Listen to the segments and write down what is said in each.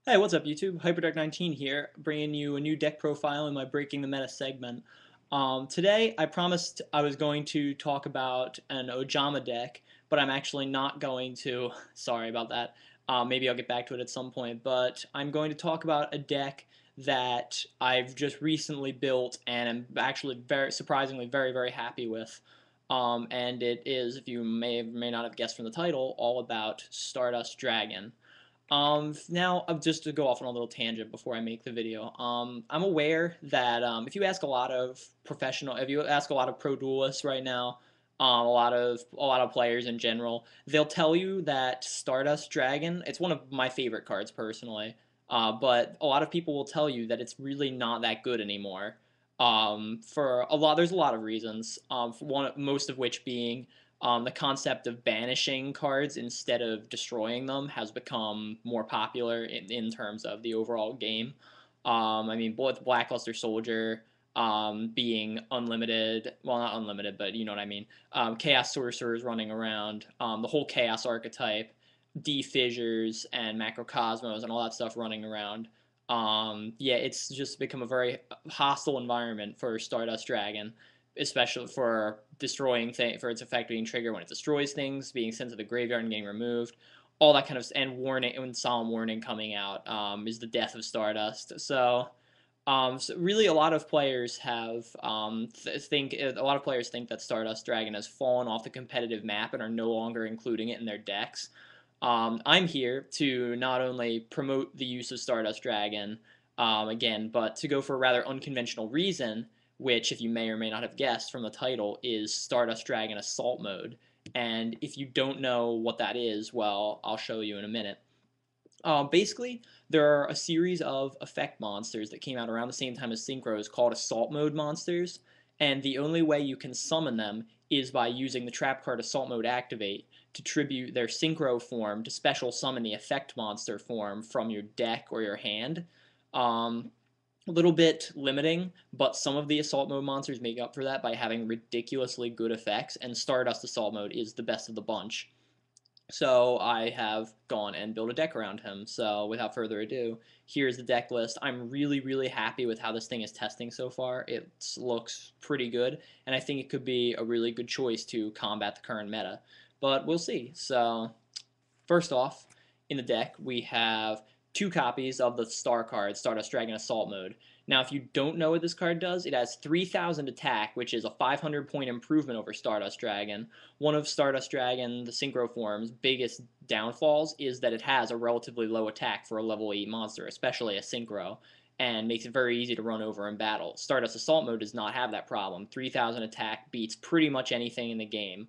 Hey, what's up, YouTube? Hyperdark19 here, bringing you a new deck profile in my Breaking the Meta segment. Today, I promised I was going to talk about an Ojama deck, but I'm actually not going to. Sorry about that. Maybe I'll get back to it at some point, but I'm going to talk about a deck that I've just recently built and am actually very surprisingly very happy with. And it is, if you may not have guessed from the title, all about Stardust Dragon. Now, just to go off on a little tangent before I make the video, I'm aware that if you ask a lot of if you ask a lot of pro duelists right now, a lot of players in general, they'll tell you that Stardust Dragon, it's one of my favorite cards personally, but a lot of people will tell you that it's really not that good anymore. There's a lot of reasons. Most of which being the concept of banishing cards instead of destroying them has become more popular in terms of the overall game. I mean, with Blackluster Soldier being unlimited, well, not unlimited, but you know what I mean. Chaos Sorcerers running around, the whole Chaos archetype, D-Fissures and Macrocosmos and all that stuff running around. Yeah, it's just become a very hostile environment for Stardust Dragon, especially for destroying things, for its effect being triggered when it destroys things, being sent to the graveyard and getting removed, all that kind of, and warning, and solemn warning coming out is the death of Stardust. So really, a lot of players have think a lot of players think that Stardust Dragon has fallen off the competitive map and are no longer including it in their decks. I'm here to not only promote the use of Stardust Dragon again, but to go for a rather unconventional reason, which, if you may or may not have guessed from the title, is Stardust Dragon Assault Mode. And if you don't know what that is, well, I'll show you in a minute. Basically, there are a series of effect monsters that came out around the same time as Synchros called Assault Mode monsters, and the only way you can summon them is by using the trap card Assault Mode Activate to tribute their Synchro form to special summon the effect monster form from your deck or your hand. Um, a little bit limiting, but some of the Assault Mode monsters make up for that by having ridiculously good effects, and Stardust Assault Mode is the best of the bunch. So I have gone and built a deck around him. So without further ado, here's the deck list. I'm really happy with how this thing is testing so far. It looks pretty good, and I think it could be a really good choice to combat the current meta. But we'll see. So first off, in the deck, we have two copies of the star card, Stardust Dragon Assault Mode. Now, if you don't know what this card does, it has 3,000 attack, which is a 500-point improvement over Stardust Dragon. One of Stardust Dragon, the Synchro form's biggest downfalls is that it has a relatively low attack for a level 8 monster, especially a Synchro, and makes it very easy to run over in battle. Stardust Assault Mode does not have that problem. 3,000 attack beats pretty much anything in the game.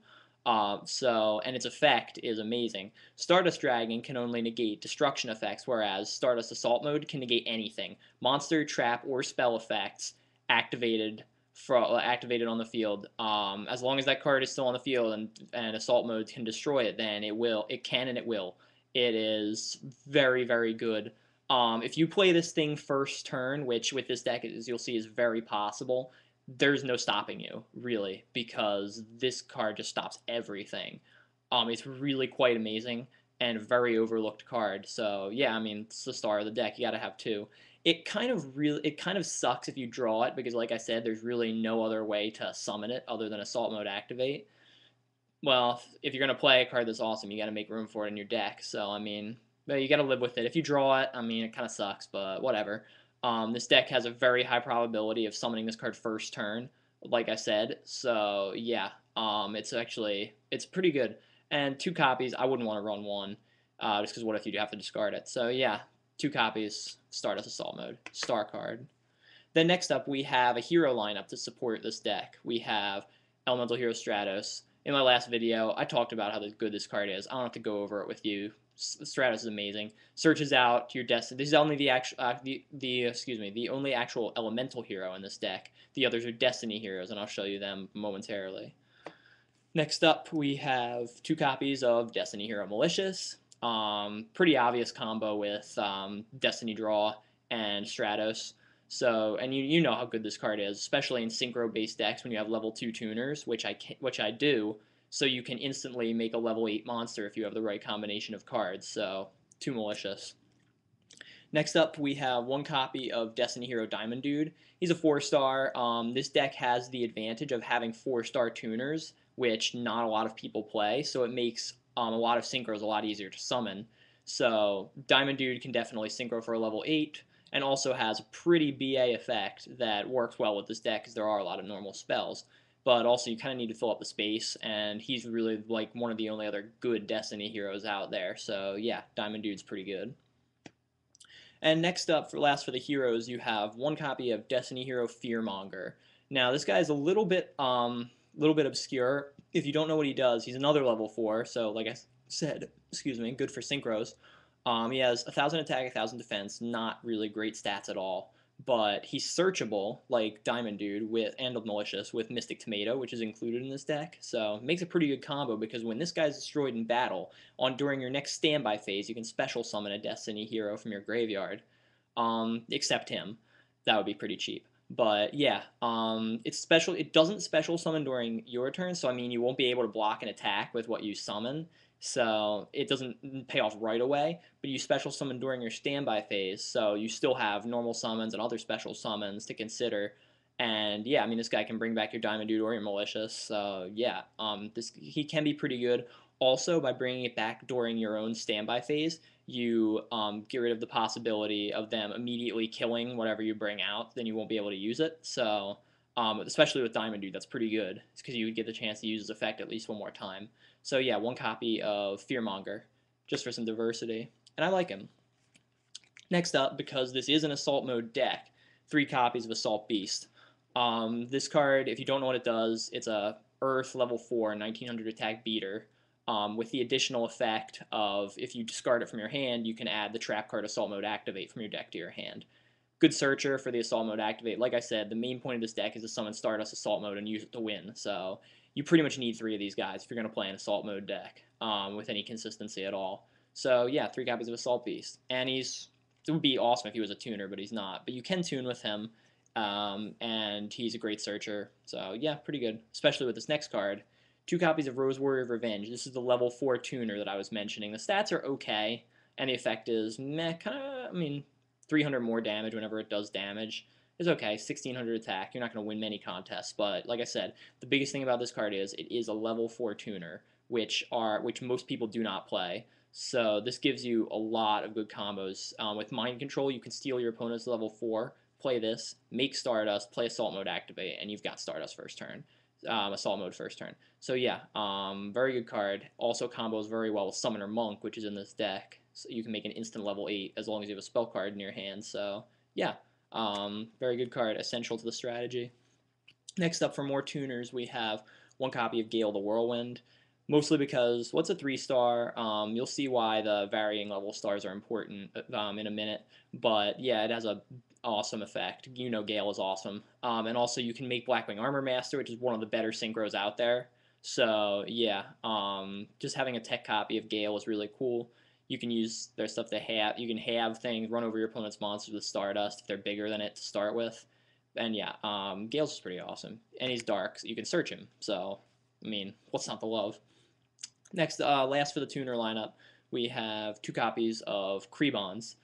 And its effect is amazing. Stardust Dragon can only negate destruction effects, whereas Stardust Assault Mode can negate anything. Monster, trap, or spell effects activated activated on the field. As long as that card is still on the field and Assault Mode can destroy it, then it can and it will. It is very good. If you play this thing first turn, which with this deck, as you'll see, is very possible, there's no stopping you, really, because this card just stops everything. It's really quite amazing and a very overlooked card. So yeah, I mean, it's the star of the deck. You got to have two. It kind of sucks if you draw it because, like I said, there's really no other way to summon it other than Assault Mode Activate. Well, if you're gonna play a card that's awesome, you got to make room for it in your deck. So I mean, you got to live with it. If you draw it, I mean, it kind of sucks, but whatever. This deck has a very high probability of summoning this card first turn, like I said. So yeah, it's pretty good. And two copies, I wouldn't want to run one, just because what if you do have to discard it? So yeah, two copies, Stardust Assault Mode, star card. Then next up, we have a hero lineup to support this deck. We have Elemental Hero Stratos. In my last video, I talked about how good this card is. I don't have to go over it with you. Stratos is amazing. Searches out your destiny. This is only the actual, the only actual elemental hero in this deck. The others are destiny heroes, and I'll show you them momentarily. Next up, we have two copies of Destiny Hero Malicious. Pretty obvious combo with Destiny Draw and Stratos. So, and you know how good this card is, especially in synchro-based decks when you have level 2 tuners, which I do. So you can instantly make a level 8 monster if you have the right combination of cards. So, too malicious. Next up, we have one copy of Destiny Hero Diamond Dude. He's a 4-star. This deck has the advantage of having 4-star tuners, which not a lot of people play, so it makes a lot of synchros a lot easier to summon. So Diamond Dude can definitely synchro for a level 8, and also has a pretty BA effect that works well with this deck because there are a lot of normal spells. But also you kind of need to fill up the space, and he's really like one of the only other good Destiny heroes out there. So yeah, Diamond Dude's pretty good. And next up, for the heroes, you have one copy of Destiny Hero Fearmonger. Now, this guy is a little bit obscure. If you don't know what he does, he's another level 4. So, like I said, excuse me, good for synchros. He has 1,000 attack, 1,000 defense. Not really great stats at all. But he's searchable, like Diamond Dude, and Malicious with Mystic Tomato, which is included in this deck. So, it makes a pretty good combo because when this guy's destroyed in battle, during your next standby phase, you can special summon a Destiny hero from your graveyard, except him. That would be pretty cheap. But yeah, it's special. It doesn't special summon during your turn, so I mean you won't be able to block an attack with what you summon. So it doesn't pay off right away, but you special summon during your standby phase, so you still have normal summons and other special summons to consider. And yeah, I mean this guy can bring back your Diamond Dude or your Malicious. So yeah, he can be pretty good. Also, by bringing it back during your own standby phase, you get rid of the possibility of them immediately killing whatever you bring out. Then you won't be able to use it. So, especially with Diamond Dude, that's pretty good. It's because you would get the chance to use his effect at least one more time. So yeah, one copy of Fearmonger, just for some diversity, and I like him. Next up, because this is an Assault Mode deck, 3 copies of Assault Beast. This card, if you don't know what it does, it's a Earth level 4, 1900 attack beater. With the additional effect of if you discard it from your hand, you can add the trap card Assault Mode Activate from your deck to your hand. Good searcher for the Assault Mode Activate. Like I said, the main point of this deck is to summon Stardust Assault Mode and use it to win. So you pretty much need 3 of these guys if you're going to play an Assault Mode deck with any consistency at all. So yeah, 3 copies of Assault Beast. And it would be awesome if he was a tuner, but he's not. But you can tune with him, and he's a great searcher. So yeah, pretty good, especially with this next card. 2 copies of Rose Warrior of Revenge. This is the level 4 tuner that I was mentioning. The stats are okay, and the effect is meh, kind of, I mean, 300 more damage whenever it does damage is okay. 1600 attack. You're not going to win many contests, but like I said, the biggest thing about this card is it is a level 4 tuner, which most people do not play. So this gives you a lot of good combos. With Mind Control, you can steal your opponent's level 4, play this, make Stardust, play Assault Mode Activate, and you've got Stardust first turn. Assault Mode first turn. So yeah, very good card. Also combos very well with Summoner Monk, which is in this deck. So you can make an instant level 8 as long as you have a spell card in your hand. So yeah, very good card, essential to the strategy. Next up, for more tuners, we have one copy of Gale the Whirlwind. Mostly because, what's a 3-star? You'll see why the varying level stars are important in a minute. But yeah, it has a awesome effect. You know Gale is awesome. And also you can make Blackwing Armor Master, which is one of the better synchros out there. So yeah, just having a tech copy of Gale is really cool. You can use their stuff to have. You can have things run over your opponent's monsters with Stardust if they're bigger than it to start with. And yeah, Gale's just pretty awesome. And he's dark, so you can search him. So, I mean, what's not to love? Next, last for the tuner lineup, we have 2 copies of Krebons.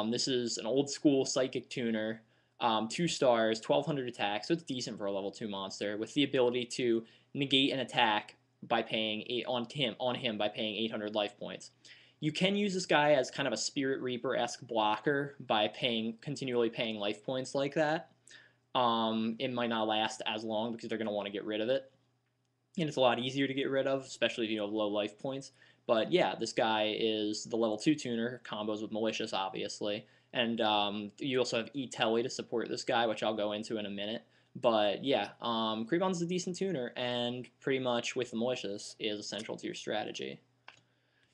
This is an old school psychic tuner, 2 stars, 1200 attack, so it's decent for a level 2 monster, with the ability to negate an attack by paying on him by paying 800 life points. You can use this guy as kind of a Spirit Reaper-esque blocker by continually paying life points like that. It might not last as long because they're going to want to get rid of it. And it's a lot easier to get rid of, especially if you have low life points. But yeah, this guy is the level 2 tuner, combos with Malicious, obviously. And you also have E-Telly to support this guy, which I'll go into in a minute. But yeah, Krebon's a decent tuner, and pretty much with the Malicious is essential to your strategy.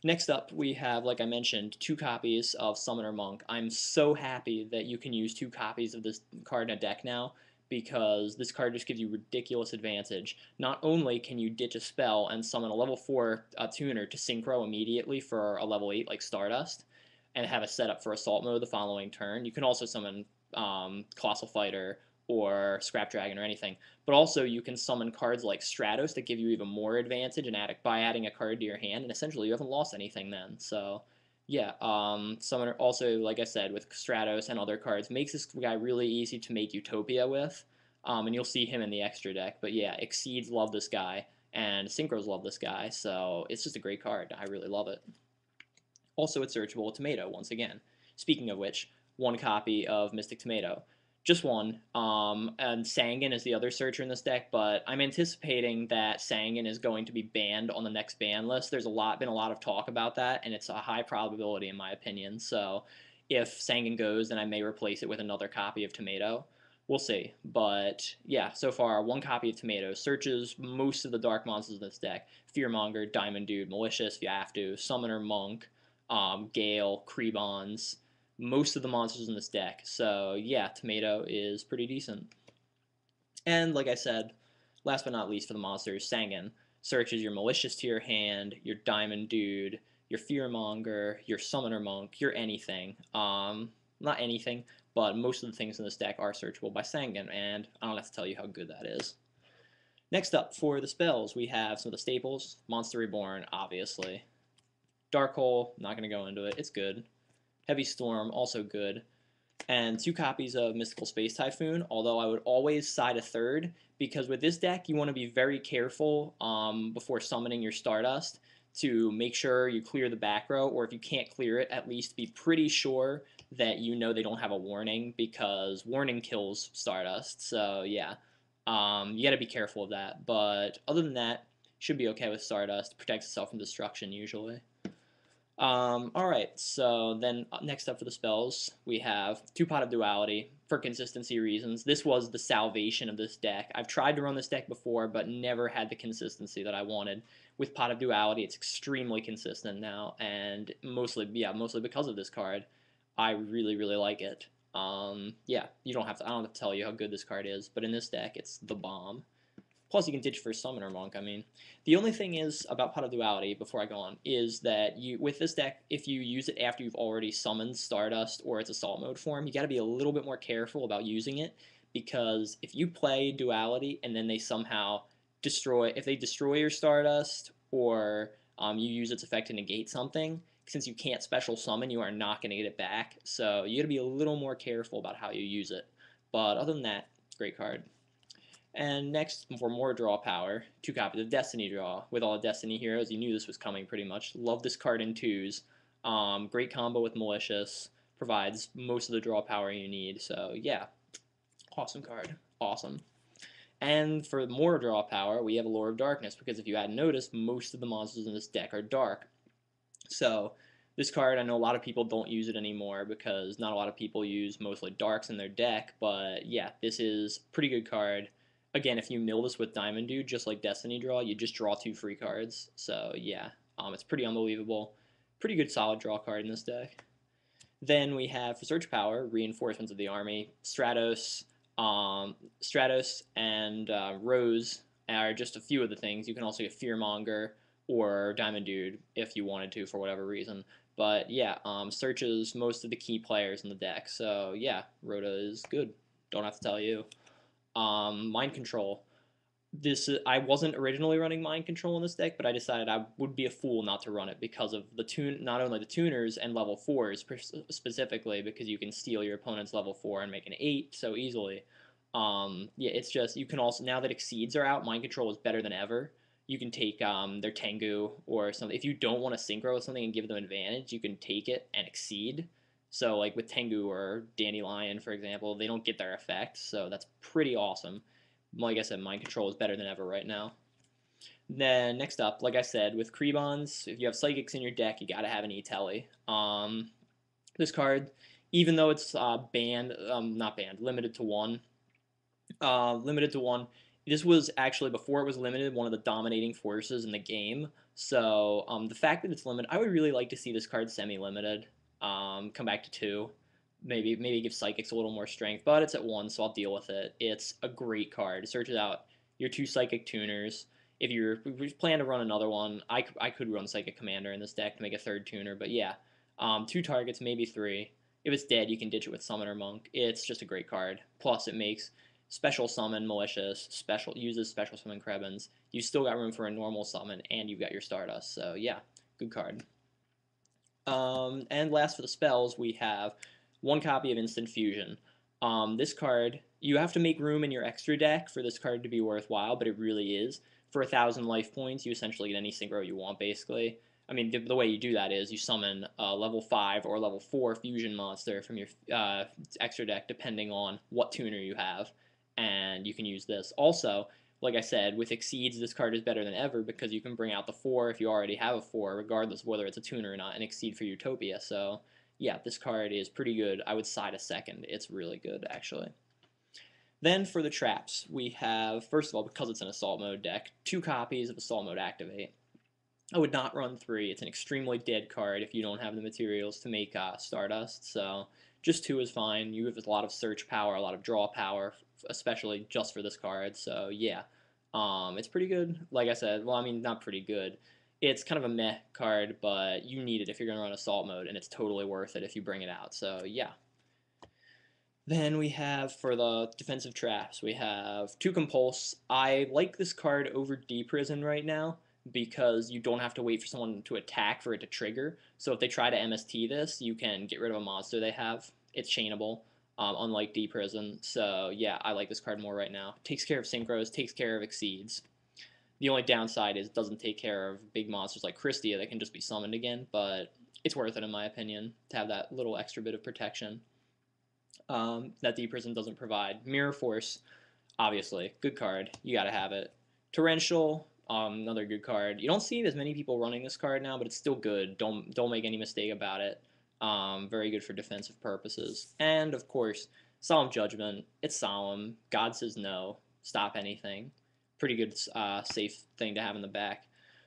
Next up, we have, like I mentioned, 2 copies of Summoner Monk. I'm so happy that you can use 2 copies of this card in a deck now, because this card just gives you ridiculous advantage. Not only can you ditch a spell and summon a level 4 tuner to synchro immediately for a level 8 like Stardust, and have a setup for Assault Mode the following turn, you can also summon Colossal Fighter or Scrap Dragon or anything. But also you can summon cards like Stratos that give you even more advantage by adding a card to your hand, and essentially you haven't lost anything then. So Yeah, Summoner also, like I said, with Stratos and other cards, makes this guy really easy to make Utopia with, and you'll see him in the extra deck. But yeah, Exceeds love this guy, and Synchros love this guy, so it's just a great card. I really love it. Also, it's searchable with Tomato, once again. Speaking of which, one copy of Mystic Tomato. Just one. And Sangan is the other searcher in this deck, but I'm anticipating that Sangan is going to be banned on the next ban list. There's been a lot of talk about that, and it's a high probability in my opinion. So if Sangan goes, then I may replace it with another copy of Tomato. We'll see. But yeah, so far, one copy of Tomato searches most of the dark monsters in this deck. Fearmonger, Diamond Dude, Malicious if you have to, Summoner, Monk, Gale, Krebons, most of the monsters in this deck. So yeah, Tomato is pretty decent. And like I said, last but not least for the monsters, Sangan searches your Malicious to your hand, your Diamond Dude, your Fearmonger, your Summoner Monk, your anything. Not anything, but most of the things in this deck are searchable by Sangan, and I don't have to tell you how good that is. Next up, for the spells, we have some of the staples. Monster Reborn, obviously. Dark Hole, not going to go into it. It's good. Heavy Storm, also good. And two copies of Mystical Space Typhoon, although I would always side a third, because with this deck, you want to be very careful before summoning your Stardust to make sure you clear the back row, or if you can't clear it, at least be pretty sure that you know they don't have a warning, because warning kills Stardust. So yeah, you got to be careful of that. But other than that, should be okay with Stardust. Protects itself from destruction usually. Alright, so then next up for the spells, we have Two Pot of Duality for consistency reasons. This was the salvation of this deck. I've tried to run this deck before, but never had the consistency that I wanted. With Pot of Duality, it's extremely consistent now, and mostly because of this card. I really, really like it. Yeah, I don't have to tell you how good this card is, but in this deck, it's the bomb. Plus, you can ditch for Summoner Monk. I mean, the only thing is about Pot of Duality, before I go on, is that with this deck, if you use it after you've already summoned Stardust or its Assault Mode form, you got to be a little bit more careful about using it, because if you play Duality and then they somehow if they destroy your Stardust, or you use its effect to negate something, since you can't special summon, you are not going to get it back. So you got to be a little more careful about how you use it. But other than that, great card. And next, for more draw power, two copies of Destiny Draw. With all the Destiny heroes, you knew this was coming pretty much. Love this card in twos. Great combo with Malicious. Provides most of the draw power you need. So yeah, awesome card. Awesome. And for more draw power, we have Lore of Darkness, because if you hadn't noticed, most of the monsters in this deck are dark. So this card, I know a lot of people don't use it anymore because not a lot of people use mostly darks in their deck, but yeah, this is a pretty good card. Again, if you mill this with Diamond Dude, just like Destiny Draw, you just draw two free cards. So yeah, it's pretty unbelievable. Pretty good solid draw card in this deck. Then we have for Search Power, Reinforcements of the Army, Stratos and Rose are just a few of the things. You can also get Fearmonger or Diamond Dude if you wanted to for whatever reason. But yeah, searches most of the key players in the deck. So yeah, Rhoda is good. Don't have to tell you. Mind Control. I wasn't originally running Mind Control in this deck, but I decided I would be a fool not to run it because of not only the tuners and level 4s specifically, because you can steal your opponent's level 4 and make an 8 so easily. Yeah, it's just, you can also, now that Exceeds are out, Mind Control is better than ever. You can take their Tengu or something. If you don't want to synchro with something and give them advantage, you can take it and Exceed. So like with Tengu or Dandelion, for example, they don't get their effect, so that's pretty awesome. Like I said, Mind Control is better than ever right now. Then next up, like I said, with Krebons, if you have Psychics in your deck, you gotta have an E-Telly. This card, even though it's banned, not banned, limited to one. This was actually, before it was limited, one of the dominating forces in the game. So the fact that it's limited, I would really like to see this card semi-limited. Come back to 2. Maybe give Psychics a little more strength, but it's at 1, so I'll deal with it. It's a great card. It searches out your 2 Psychic tuners. If you plan to run another one, I could run Psychic Commander in this deck to make a 3rd tuner, but yeah. 2 targets, maybe 3. If it's dead, you can ditch it with Summoner Monk. It's just a great card. Plus, it makes special summon Malicious, uses special summon Krebons. You still got room for a normal summon, and you've got your Stardust. So yeah, good card. And last for the spells, we have one copy of Instant Fusion. This card, you have to make room in your extra deck for this card to be worthwhile, but it really is. For 1,000 life points, you essentially get any synchro you want, basically. I mean, the way you do that is you summon a level 5 or level 4 fusion monster from your extra deck, depending on what tuner you have, and you can use this. Also, like I said, with Exceeds, this card is better than ever because you can bring out the 4 if you already have a 4, regardless of whether it's a tuner or not, and Exceed for Utopia. So, yeah, this card is pretty good. I would side a second. It's really good, actually. Then for the traps, we have, first of all, because it's an Assault Mode deck, 2 copies of Assault Mode Activate. I would not run 3. It's an extremely dead card if you don't have the materials to make Stardust, so just 2 is fine. You have a lot of search power, a lot of draw power, especially just for this card, so yeah. It's pretty good. Like I said, well, I mean, not pretty good. It's kind of a meh card, but you need it if you're going to run Assault Mode, and it's totally worth it if you bring it out, so yeah. Then we have, for the defensive traps, we have 2 Compulse. I like this card over D-Prison right now because you don't have to wait for someone to attack for it to trigger. So if they try to MST this, you can get rid of a monster they have. It's chainable, unlike D-Prison. So yeah, I like this card more right now. Takes care of Synchros, takes care of Exceeds. The only downside is it doesn't take care of big monsters like Christia that can just be summoned again, but it's worth it in my opinion to have that little extra bit of protection that D-Prison doesn't provide. Mirror Force, obviously, good card. You gotta have it. Torrential, another good card. You don't see as many people running this card now, but it's still good. Don't make any mistake about it. Very good for defensive purposes. And, of course, Solemn Judgment. It's solemn. God says no. Stop anything. Pretty good, safe thing to have in the back.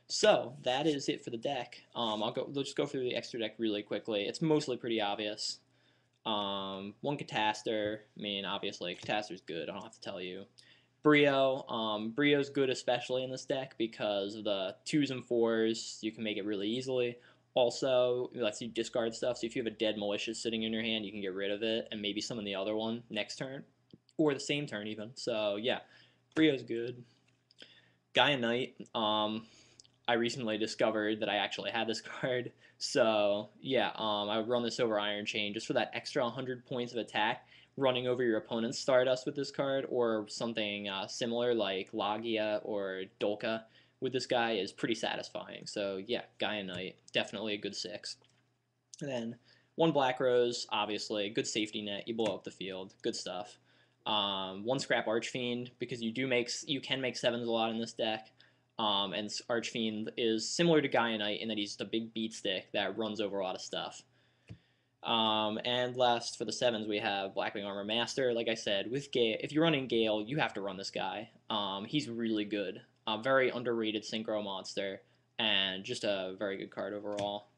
So, that is it for the deck. We'll just go through the extra deck really quickly. It's mostly pretty obvious. One Catastor. I mean, obviously, Catastor's good. I don't have to tell you. Brio. Brio's good especially in this deck because of the 2s and 4s. You can make it really easily. Also, it lets you discard stuff. So if you have a dead Malicious sitting in your hand, you can get rid of it and maybe summon the other one next turn. Or the same turn even. So yeah, Brio's good. Gaia Knight. I recently discovered that I actually had this card. So yeah, I would run this over Iron Chain just for that extra 100 points of attack. Running over your opponent's Stardust with this card, or something similar like Lagia or Dolka with this guy is pretty satisfying. So yeah, Gaia Knight, definitely a good 6. And then one Black Rose, obviously, good safety net. You blow up the field, good stuff. One Scrap Archfiend, because you can make 7s a lot in this deck. And Archfiend is similar to Gaia Knight in that he's just a big beat stick that runs over a lot of stuff. And last for the 7s, we have Blackwing Armor Master. Like I said, with Gale, if you're running Gale, you have to run this guy. He's really good. Very underrated synchro monster, and just a very good card overall.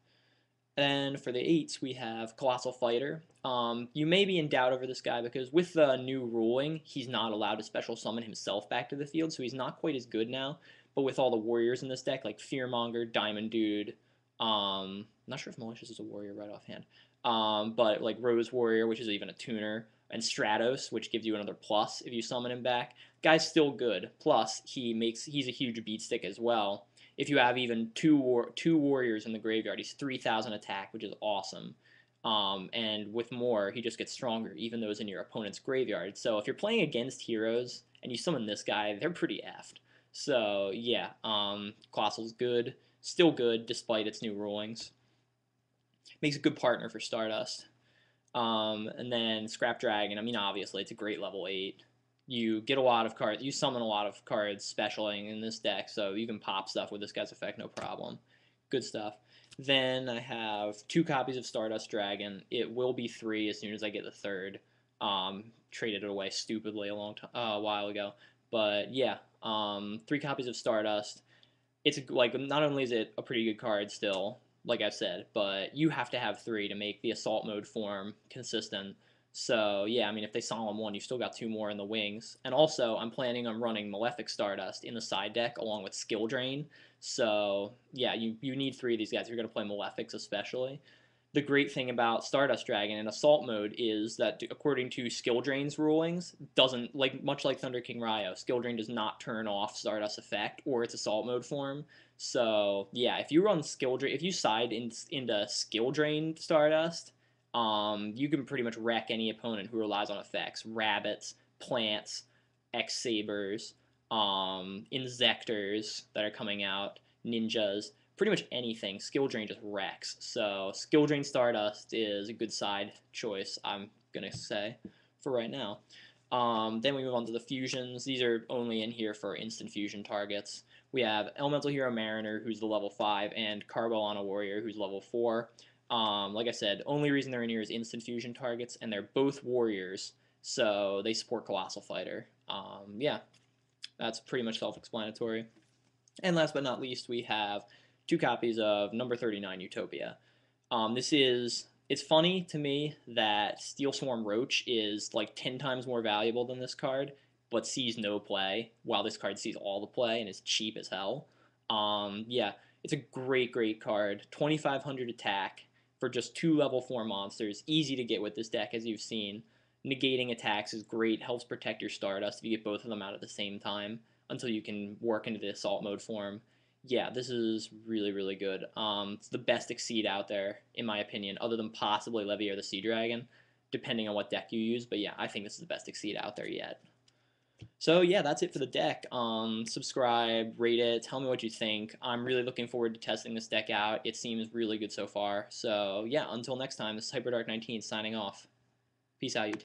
And for the 8s, we have Colossal Fighter. You may be in doubt over this guy because with the new ruling, he's not allowed to special summon himself back to the field, so he's not quite as good now. But with all the warriors in this deck, like Fearmonger, Diamond Dude, not sure if Malicious is a warrior right offhand, but like Rose Warrior, which is even a tuner, and Stratos, which gives you another plus if you summon him back. Guy's still good. Plus, he's a huge beat stick as well. If you have even two warriors in the graveyard, he's 3,000 attack, which is awesome. And with more, he just gets stronger, even those in your opponent's graveyard. So if you're playing against heroes and you summon this guy, they're pretty effed. So yeah, Colossal's good, still good despite its new rulings. Makes a good partner for Stardust. And then Scrap Dragon, I mean, obviously, it's a great level 8. You get a lot of cards, you summon a lot of cards specialing in this deck, so you can pop stuff with this guy's effect, no problem. Good stuff. Then I have 2 copies of Stardust Dragon. It will be 3 as soon as I get the 3rd. Traded it away stupidly a while ago. But yeah, 3 copies of Stardust. It's like, not only is it a pretty good card still, like I said, but you have to have 3 to make the Assault Mode form consistent. So yeah, I mean, if they Solemn 1, you've still got 2 more in the wings. And also, I'm planning on running Malefic Stardust in the side deck along with Skill Drain. So yeah, you need 3 of these guys. You're going to play Malefics especially. the great thing about Stardust Dragon in Assault mode is that, according to Skill Drain's rulings, doesn't like much like Thunder King Ryo, Skill Drain does not turn off Stardust effect or its Assault mode form. So yeah, if you run Skill Drain, if you side into Skill Drain Stardust, you can pretty much wreck any opponent who relies on effects, rabbits, plants, X Sabers, Insectors that are coming out, ninjas, pretty much anything. Skill Drain just wrecks. So Skill Drain Stardust is a good side choice, I'm going to say, for right now. Then we move on to the fusions. These are only in here for instant fusion targets. We have Elemental Hero Mariner, who's the level 5, and Carbolana Warrior, who's level 4. Like I said, only reason they're in here is instant fusion targets, and they're both warriors, so they support Colossal Fighter. Yeah, that's pretty much self-explanatory. And last but not least, we have 2 copies of number 39 Utopia. It's funny to me that Steel Swarm Roach is like 10 times more valuable than this card, but sees no play, while this card sees all the play and is cheap as hell. Yeah, it's a great, great card. 2,500 attack for just 2 level 4 monsters. Easy to get with this deck, as you've seen. Negating attacks is great, helps protect your Stardust if you get both of them out at the same time until you can work into the Assault mode form. Yeah, this is really, really good. It's the best Exceed out there, in my opinion, other than possibly Levy or the Sea Dragon, depending on what deck you use. But yeah, I think this is the best Exceed out there yet. So yeah, that's it for the deck. Subscribe, rate it, tell me what you think. I'm really looking forward to testing this deck out. It seems really good so far. So yeah, until next time, this is HyperDark19 signing off. Peace out, YouTube.